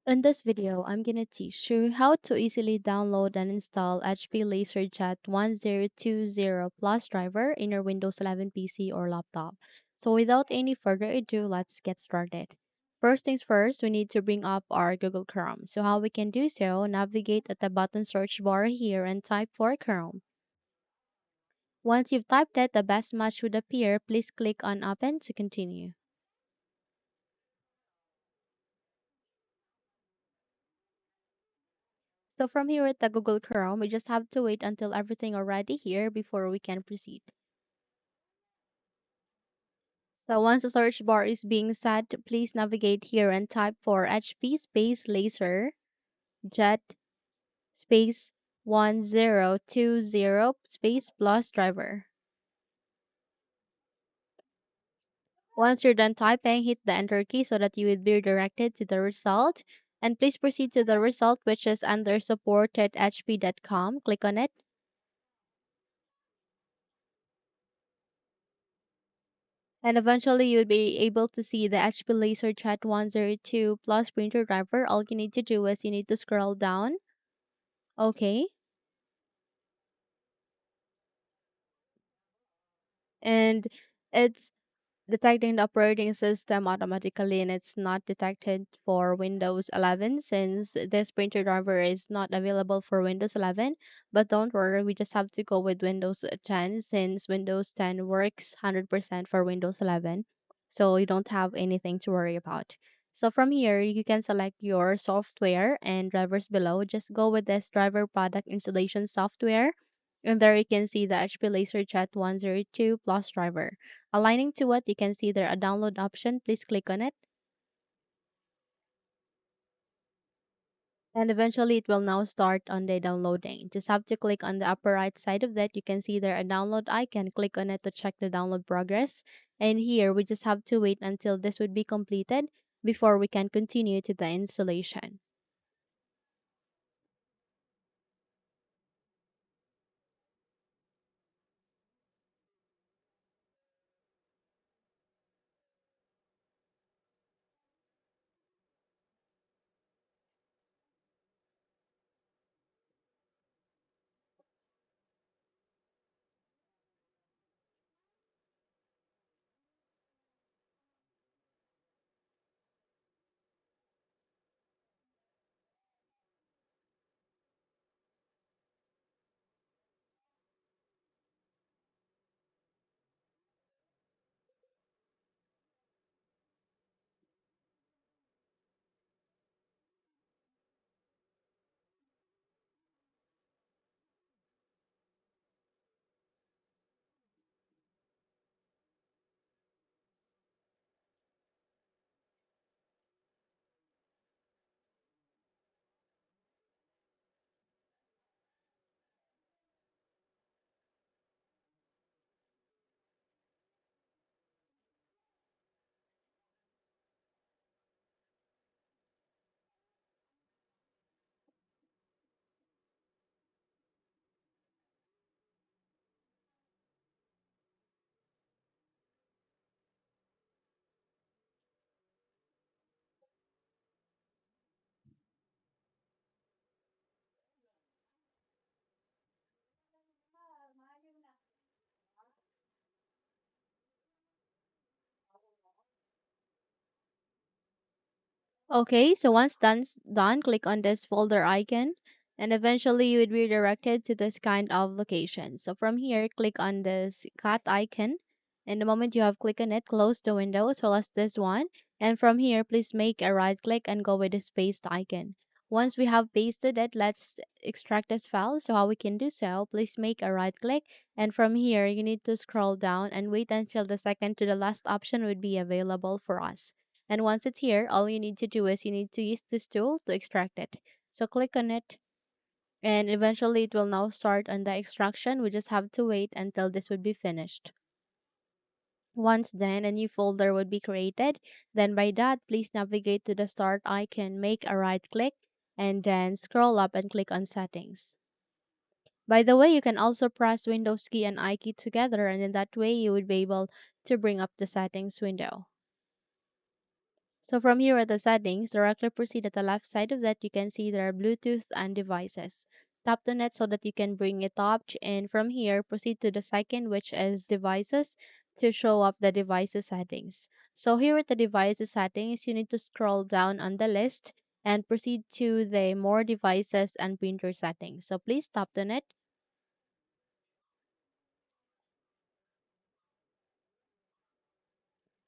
In this video, I'm gonna teach you how to easily download and install HP LaserJet 1020 Plus driver in your Windows 11 PC or laptop. So without any further ado, let's get started. First things first, we need to bring up our Google Chrome. So how we can do so, navigate at the button search bar here and type for Chrome. Once you've typed it, the best match would appear. Please click on Open to continue. So from here at the Google Chrome, we just have to wait until everything already here before we can proceed. So once the search bar is being set, please navigate here and type for HP space laser jet space 1020 space plus driver. Once you're done typing, hit the enter key so that you will be redirected to the result. And please proceed to the result, which is under support at hp.com. Click on it. And eventually you'll be able to see the HP LaserJet 102 Plus printer driver. All you need to do is you need to scroll down. Okay. And it's detecting the operating system automatically, and it's not detected for Windows 11 since this printer driver is not available for Windows 11. But don't worry, we just have to go with Windows 10 since Windows 10 works 100% for Windows 11. So you don't have anything to worry about. So from here, you can select your software and drivers below. Just go with this driver product installation software. And there you can see the HP LaserJet 102 Plus driver. Aligning to it, you can see there a download option. Please click on it. And eventually it will now start on the downloading. Just have to click on the upper right side of that. You can see there a download icon. Click on it to check the download progress. And here we just have to wait until this would be completed before we can continue to the installation. Okay, so once done, click on this folder icon and eventually you would be redirected to this kind of location. So from here, click on this cat icon, and the moment you have clicked on it, close the window as well as this one. And from here, please make a right click and go with this paste icon. Once we have pasted it, let's extract this file. So how we can do so, please make a right click, and from here, you need to scroll down and wait until the second to the last option would be available for us. And once it's here, all you need to do is you need to use this tool to extract it. So click on it and eventually it will now start on the extraction. We just have to wait until this would be finished. Once then, a new folder would be created. Then by that, please navigate to the start icon, make a right click, and then scroll up and click on settings. By the way, you can also press Windows key and I key together, and in that way you would be able to bring up the settings window. So from here at the settings, directly proceed at the left side of that, you can see there are Bluetooth and devices. Tap on it so that you can bring it up, and from here, proceed to the second, which is devices, to show up the devices settings. So here at the devices settings, you need to scroll down on the list and proceed to the more devices and printer settings. So please tap on it.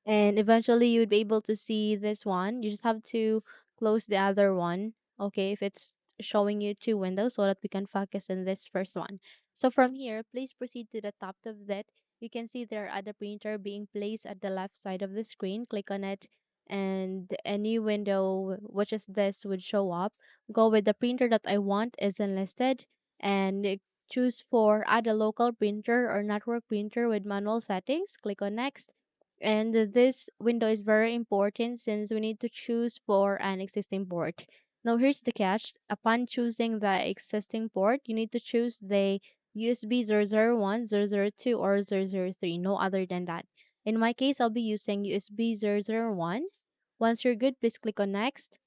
And eventually you would be able to see this one. You just have to close the other one, okay, if it's showing you two windows, so that we can focus on this first one. So from here, please proceed to the top of that. You can see there are the printer being placed at the left side of the screen. Click on it, and a new window, which is this, would show up. Go with the printer that I want is enlisted, and choose for add a local printer or network printer with manual settings. Click on next, and this window is very important since we need to choose for an existing port. Now here's the catch. Upon choosing the existing port, you need to choose the USB 001, 002, or 003, no other than that. In my case, I'll be using USB 001. Once you're good, please click on next.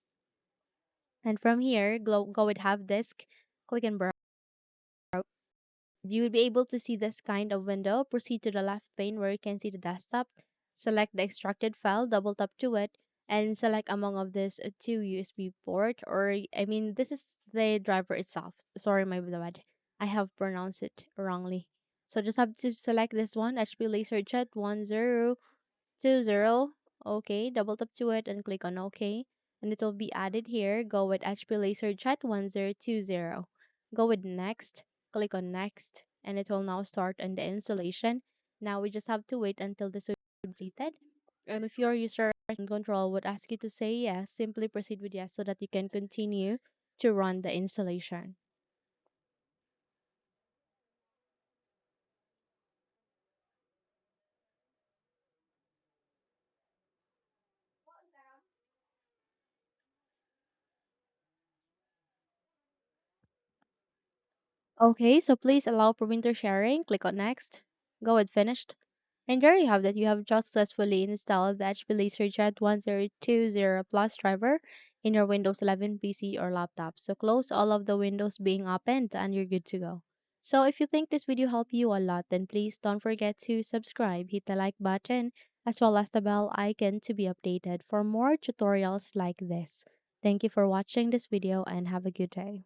And from here, go with have disk, click and browse. You will be able to see this kind of window. Proceed to the left pane where you can see the desktop. Select the extracted file, double tap to it, and select among of this two USB port, or I mean this is the driver itself. Sorry, my bad. I have pronounced it wrongly. So just have to select this one, HP LaserJet 1020. Okay, double tap to it and click on OK. And it will be added here. Go with HP LaserJet 1020. Go with next. Click on next. And it will now start on the installation. Now we just have to wait until this is completed. And if your user control would ask you to say yes, simply proceed with yes so that you can continue to run the installation. Okay, so please allow printer sharing. Click on next. Go with finished. And there you have it. You have just successfully installed the HP LaserJet 1020 Plus driver in your Windows 11 PC or laptop. So close all of the windows being opened and you're good to go. So if you think this video helped you a lot, then please don't forget to subscribe, hit the like button, as well as the bell icon to be updated for more tutorials like this. Thank you for watching this video and have a good day.